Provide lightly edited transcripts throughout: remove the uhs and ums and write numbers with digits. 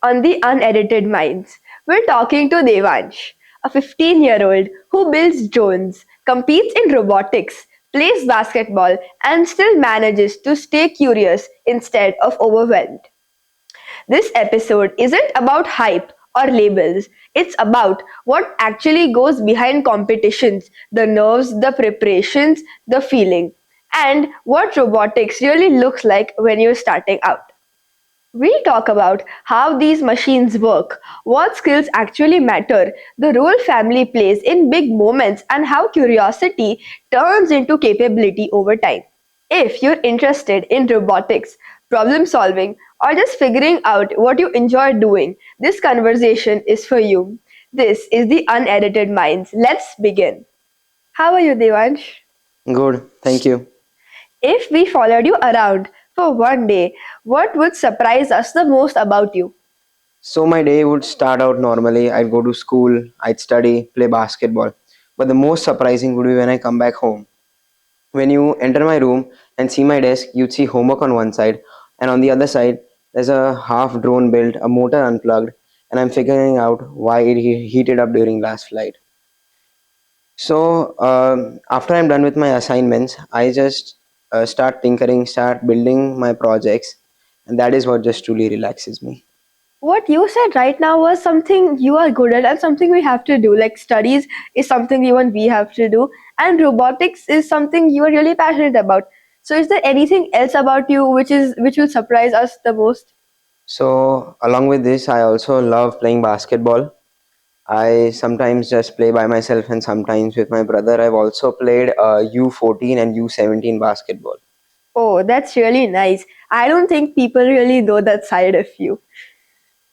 on the Unedited Minds. We're talking to Devansh, a 15-year-old who builds drones, competes in robotics, plays basketball, and still manages to stay curious instead of overwhelmed. This episode isn't about hype or labels, it's about what actually goes behind competitions, the nerves, the preparations, the feeling, and what robotics really looks like when you're starting out. We'll talk about how these machines work, what skills actually matter, the role family plays in big moments, and how curiosity turns into capability over time. If you're interested in robotics, problem solving, or just figuring out what you enjoy doing, this conversation is for you. This is the Unedited Minds. Let's begin. How are you, Devansh? Good, thank you. If we followed you around for one day, what would surprise us the most about you? So my day would start out normally. I'd go to school, I'd study, play basketball. But the most surprising would be when I come back home. When you enter my room and see my desk, you'd see homework on one side, and on the other side, there's a half drone built, a motor unplugged, and I'm figuring out why it heated up during last flight. So after I'm done with my assignments, I just start tinkering, start building my projects, and that is what just truly relaxes me. What you said right now was something you are good at and something we have to do. Like studies is something even we have to do, and robotics is something you are really passionate about. So, is there anything else about you which will surprise us the most? So, along with this, I also love playing basketball. I sometimes just play by myself and sometimes with my brother. I've also played U14 and U17 basketball. Oh, that's really nice. I don't think people really know that side of you.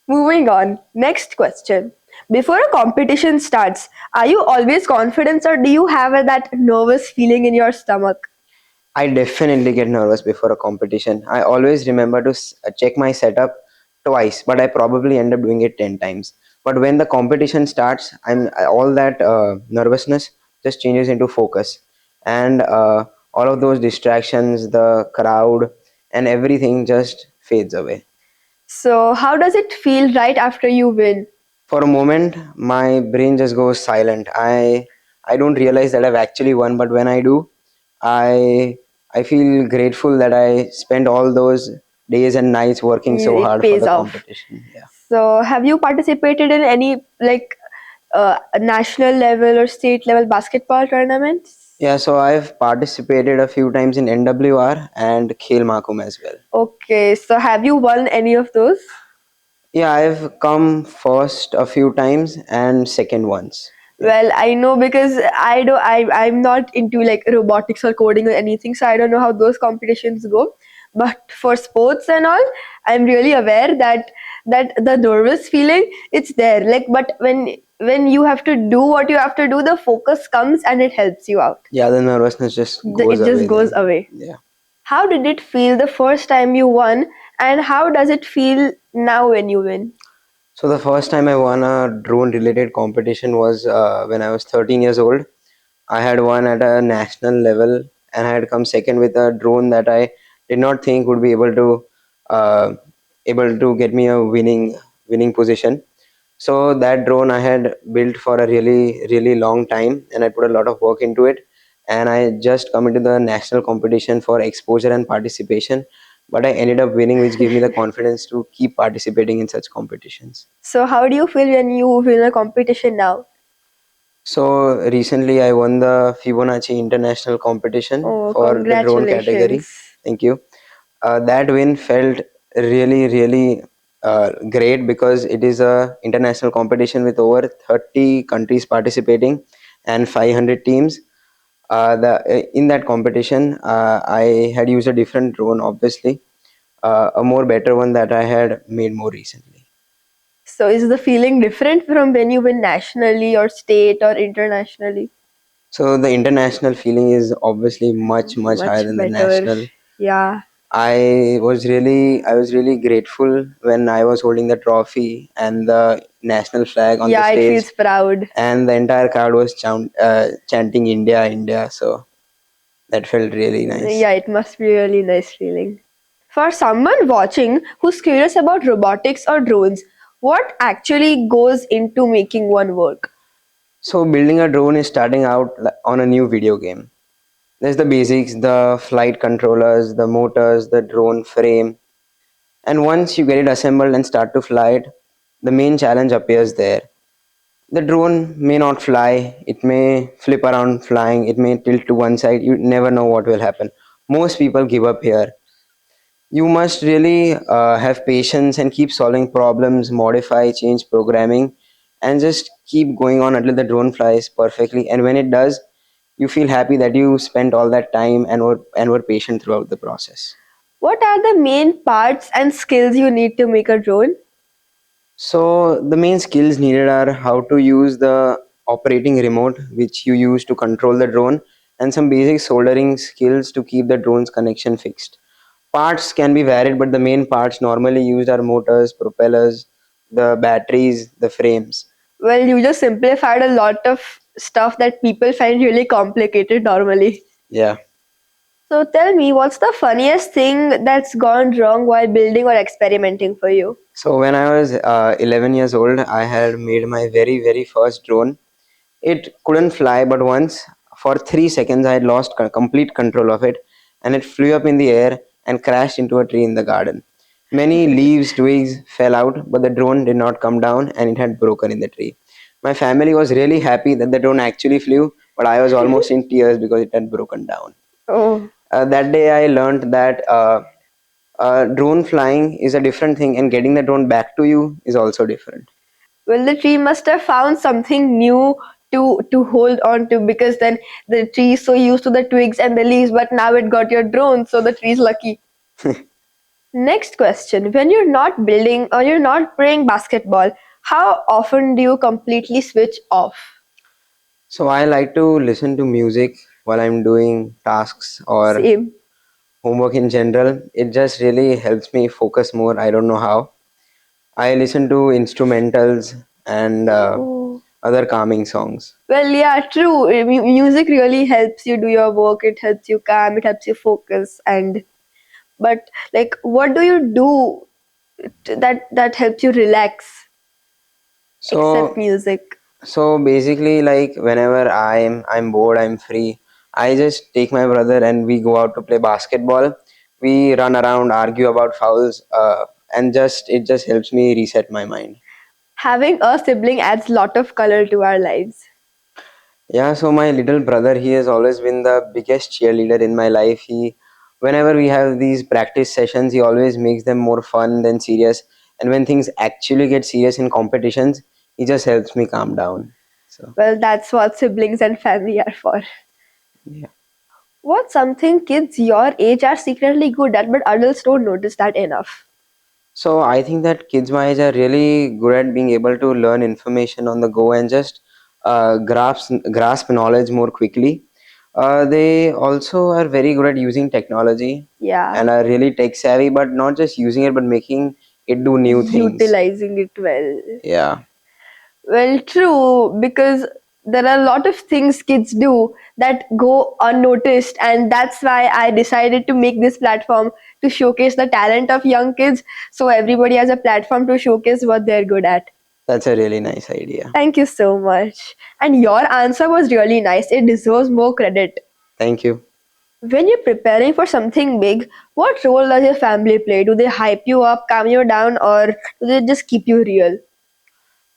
Moving on. Next question. Before a competition starts, are you always confident or do you have that nervous feeling in your stomach? I definitely get nervous before a competition. I always remember to check my setup twice, but I probably end up doing it 10 times. But when the competition starts, all that nervousness just changes into focus. And all of those distractions, the crowd, and everything just fades away. So, how does it feel right after you win? For a moment, my brain just goes silent. I don't realize that I've actually won, but when I do, I I feel grateful that I spent all those days and nights working so It hard for pays the off. competition. Yeah. So, have you participated in any national level or state level basketball tournaments? Yeah, so I've participated a few times in NWR and Khel Makum as well. Okay, so have you won any of those? Yeah, I've come first a few times and second once. Yeah. Well, I know because I'm not into like robotics or coding or anything, so I don't know how those competitions go. But for sports and all, I'm really aware that the nervous feeling it's there. Like, but when you have to do what you have to do, the focus comes and it helps you out. Yeah, the nervousness just goes It just away goes then. away. Yeah. How did it feel the first time you won, and how does it feel now when you win? So the first time I won a drone related competition was when I was 13 years old. I had won at a national level and I had come second with a drone that I did not think would be uh, able to get me a winning position. So that drone I had built for a really long time and I put a lot of work into it. And I just come into the national competition for exposure and participation. But I ended up winning, which gave me the confidence to keep participating in such competitions. So how do you feel when you win a competition now? So recently I won the Fibonacci International competition Oh, for the drone category. congratulations. Thank you. That win felt really great because it is a international competition with over 30 countries participating and 500 teams. In that competition, I had used a different drone, obviously, a more better one that I had made more recently. So is the feeling different from when you win nationally or state or internationally? So the international feeling is obviously much higher Much than the better. national. Yeah. I was really grateful when I was holding the trophy and the national flag on the Yeah, it stage, feels proud. and the entire crowd was chanting India, India. So that felt really nice. Yeah, it must be a really nice feeling. For someone watching who's curious about robotics or drones, What actually goes into making one work? So building a drone is starting out on a new video game. There's the basics, the flight controllers, the motors, the drone frame, and once you get it assembled and start to fly it, the main challenge appears there. The drone may not fly, it may flip around flying, it may tilt to one side, you never know what will happen. Most people give up here. You must really have patience and keep solving problems, modify, change programming, and just keep going on until the drone flies perfectly. And when it does, you feel happy that you spent all that time and were patient throughout the process. What are the main parts and skills you need to make a drone? So the main skills needed are how to use the operating remote which you use to control the drone, and some basic soldering skills to keep the drone's connection fixed. Parts can be varied, but the main parts normally used are motors, propellers, the batteries, the frames. Well, you just simplified a lot of stuff that people find really complicated normally. Yeah. So tell me, what's the funniest thing that's gone wrong while building or experimenting for you? So when I was 11 years old, I had made my very first drone. It couldn't fly, but once for 3 seconds I had lost complete control of it, and it flew up in the air and crashed into a tree in the garden. Many leaves, twigs fell out, but the drone did not come down and it had broken in the tree. My family was really happy that the drone actually flew, but I was almost in tears because it had broken down. Oh, That day I learned that drone flying is a different thing, and getting the drone back to you is also different. well, the tree must have found something new to hold on to, because then the tree is so used to the twigs and the leaves, but now it got your drone, so the tree's lucky. Next question. When you're not building or you're not playing basketball, how often do you completely switch off? So I like to listen to music while I'm doing tasks or Same. homework in general. It just really helps me focus more. I don't know how. I listen to instrumentals and Oh. other calming songs. Well, yeah, true. Music really helps you do your work. It helps you calm. It helps you focus. And but like, what do you do that helps you relax except So music? so basically, like whenever I'm bored, I'm free, I just take my brother and we go out to play basketball. We run around, argue about fouls, and just it just helps me reset my mind. Having a sibling adds lot of color to our lives. Yeah, so my little brother, he has always been the biggest cheerleader in my life. Whenever we have these practice sessions, he always makes them more fun than serious. And when things actually get serious in competitions, he just helps me calm down. So, Well, that's what siblings and family are for. yeah. What's something kids your age are secretly good at, but adults don't notice that enough? So I think that kids my age are really good at being able to learn information on the go and just grasp knowledge more quickly. They also are very good at using technology Yeah, and are really tech savvy, but not just using it, but making it do new things. utilizing it well. Yeah, Well, true, because there are a lot of things kids do that go unnoticed, and that's why I decided to make this platform to showcase the talent of young kids, so everybody has a platform to showcase what they're good at. that's a really nice idea. Thank you so much. And your answer was really nice. It deserves more credit. Thank you. When you're preparing for something big, what role does your family play? Do they hype you up, calm you down, or do they just keep you real?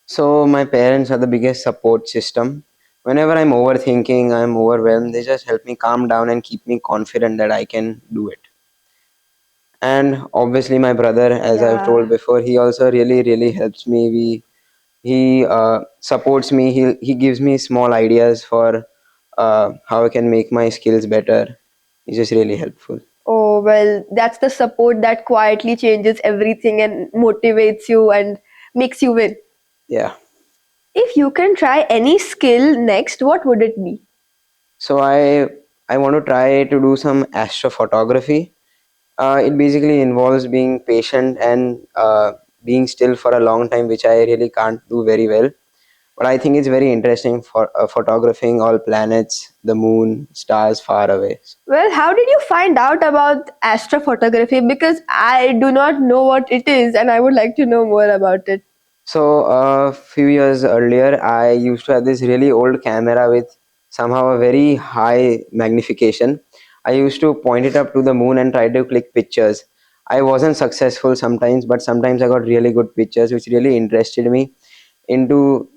So my parents are the biggest support system. Whenever I'm overthinking, I'm overwhelmed, they just help me calm down and keep me confident that I can do it. And obviously my brother, as I've Yeah. told before, he also really helps me. He supports me. He gives me small ideas for how I can make my skills better. He's just really helpful. Oh, well, that's the support that quietly changes everything and motivates you and makes you win. Yeah. If you can try any skill next, what would it be? So I want to try to do some astrophotography. It basically involves being patient and being still for a long time, which I really can't do very well. But I think it's very interesting for photographing all planets, the moon, stars far away. Well, how did you find out about astrophotography? Because I do not know what it is and I would like to know more about it. So a few years earlier, I used to have this really old camera with somehow a very high magnification. I used to point it up to the moon and try to click pictures. I wasn't successful sometimes, but sometimes I got really good pictures, which really interested me into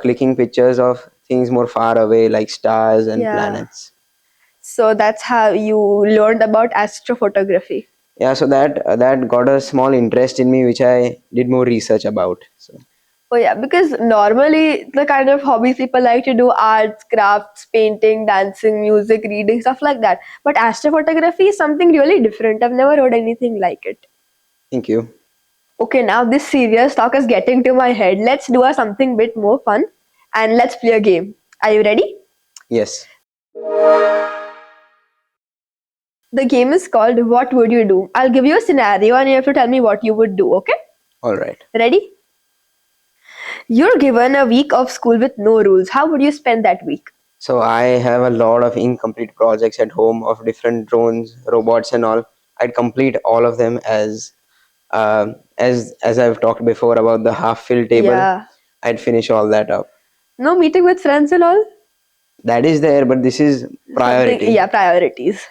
clicking pictures of things more far away, like stars and Yeah. planets. So that's how you learned about astrophotography. Yeah, so that got a small interest in me, which I did more research about. So Oh yeah, because normally the kind of hobbies people like to do arts, crafts, painting, dancing, music, reading, stuff like that. But astrophotography is something really different. I've never heard anything like it. thank you. Okay, now this serious talk is getting to my head. Let's do a something bit more fun and let's play a game. Are you ready? Yes, The game is called What Would You Do? I'll give you a scenario and you have to tell me what you would do, okay? all right. Ready? You're given a week of school with no rules. How would you spend that week? So I have a lot of incomplete projects at home of different drones, robots, and all. I'd complete all of them as I've talked before about the half-filled table. Yeah. I'd finish all that up. No meeting with friends and all? That is there, but this is Something, priority. yeah, priorities.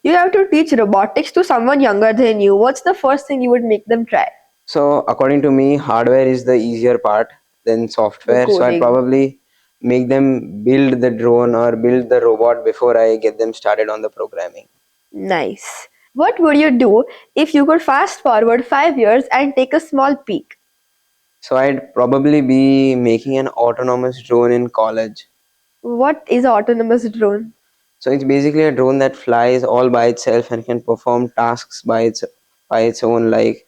You have to teach robotics to someone younger than you. What's the first thing you would make them try? So according to me, hardware is the easier part than The software. So I'd coding. probably make them build the drone or build the robot before I get them started on the programming. Nice. What would you do if you could fast forward 5 years and take a small peek? So I'd probably be making an autonomous drone in college. What is autonomous drone? So it's basically a drone that flies all by itself and can perform tasks by its own, like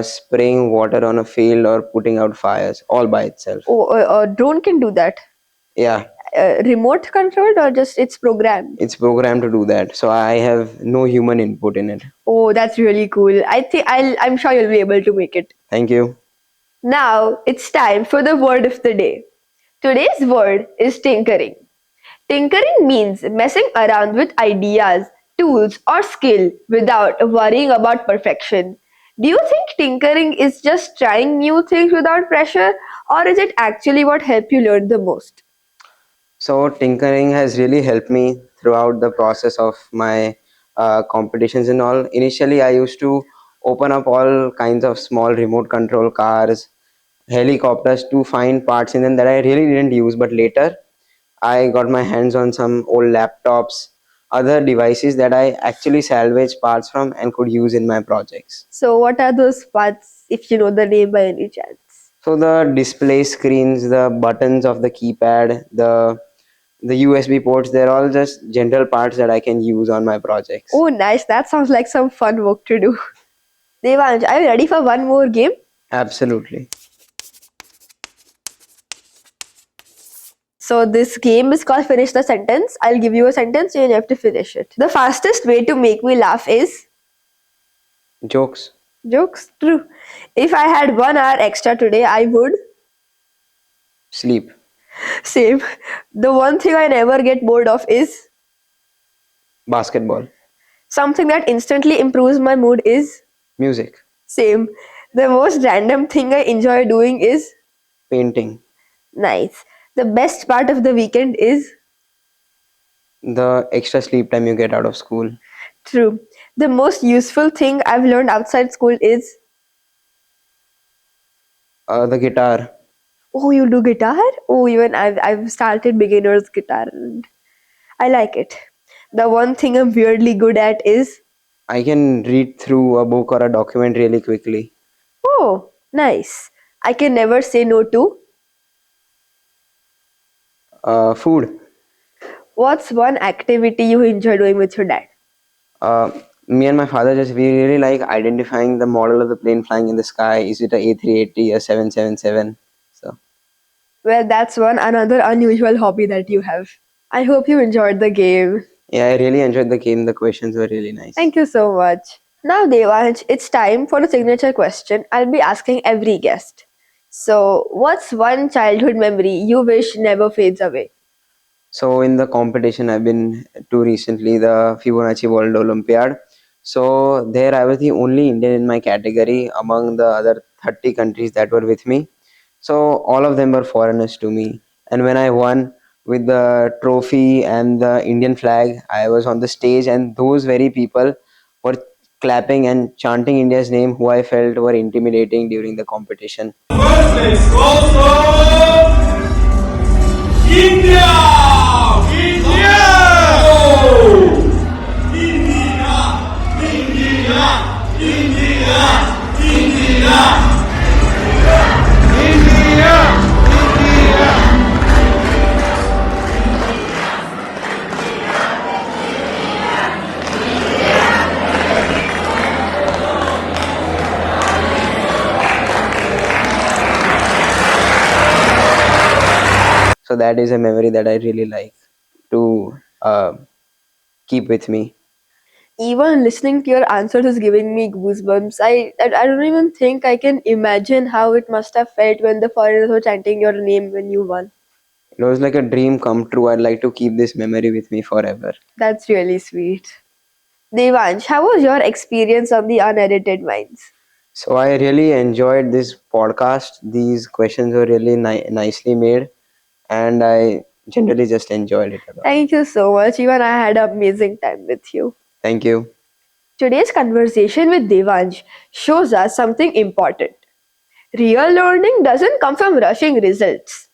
spraying water on a field or putting out fires, all by itself. Oh, a drone can do that. Yeah, Remote controlled or just it's programmed? it's programmed to do that. So I have no human input in it. Oh, that's really cool. I'm sure you'll be able to make it. Thank you. Now it's time for the word of the day. Today's word is tinkering. Tinkering means messing around with ideas, tools, or skill without worrying about perfection. Do you think tinkering is just trying new things without pressure, or is it actually what helps you learn the most? So tinkering has really helped me throughout the process of my competitions and all. Initially, I used to open up all kinds of small remote control cars, helicopters to find parts in them that I really didn't use. But later, I got my hands on some old laptops, other devices that I actually salvage parts from and could use in my projects. So, what are those parts, if you know the name by any chance? So the display screens, the buttons of the keypad, the USB ports, they're all just general parts that I can use on my projects. Oh, nice. That sounds like some fun work to do. Devansh, are you ready for one more game? Absolutely. So this game is called Finish the Sentence. I'll give you a sentence and you have to finish it. The fastest way to make me laugh is Jokes. jokes. True. If I had 1 hour extra today, I would Sleep. save. The one thing I never get bored of is Basketball. something that instantly improves my mood is Music. same. The most random thing I enjoy doing is Painting. nice. The best part of the weekend is The extra sleep time you get out of school. true. The most useful thing I've learned outside school is The guitar. oh, you do guitar? Oh, even I've started beginner's guitar and I like it. The one thing I'm weirdly good at is I can read through a book or a document really quickly. oh, nice. I can never say no to. Food. What's one activity you enjoy doing with your dad? Uh, Me and my father we really like identifying the model of the plane flying in the sky. Is it a A380 or 777? So Well, that's one another unusual hobby that you have. I hope you enjoyed the game. yeah, I really enjoyed the game. The questions were really nice. Thank you so much. Now, Devansh, it's time for the signature question I'll be asking every guest. So, what's one childhood memory you wish never fades away? So in the competition I've been to recently, the Fibonacci World Olympiad. So there I was the only Indian in my category among the other 30 countries that were with me. So all of them were foreigners to me. And when I won with the trophy and the Indian flag, I was on the stage, and those very people were clapping and chanting India's name, who I felt were intimidating during the competition. Let's go, India! India! India! India! India! India! So that is a memory that I really like to keep with me. Even listening to your answers is giving me goosebumps. I don't even think I can imagine how it must have felt when the foreigners were chanting your name when you won. It was like a dream come true. I'd like to keep this memory with me forever. That's really sweet. Devansh, how was your experience on the Unedited Minds? So I really enjoyed this podcast. These questions were really nicely made, and I generally just enjoyed it a lot. Thank you so much. Even I had an amazing time with you. Thank you. Today's conversation with Devansh shows us something important. Real learning doesn't come from rushing results.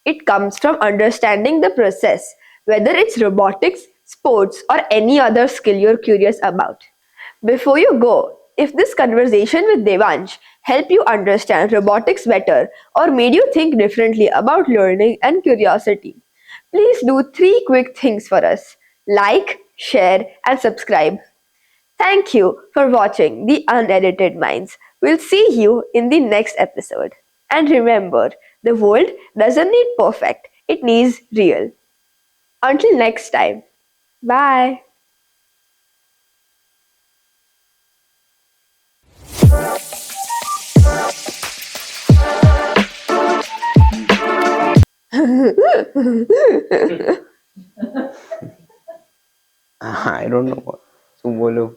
It comes from understanding the process, whether it's robotics, sports, or any other skill you're curious about. Before you go, if this conversation with Devansh helped you understand robotics better or made you think differently about learning and curiosity, please do three quick things for us: like, share, and subscribe. Thank you for watching The Unedited Minds. We'll see you in the next episode. And remember, the world doesn't need perfect, it needs real. Until next time, bye. I don't know what to bolo.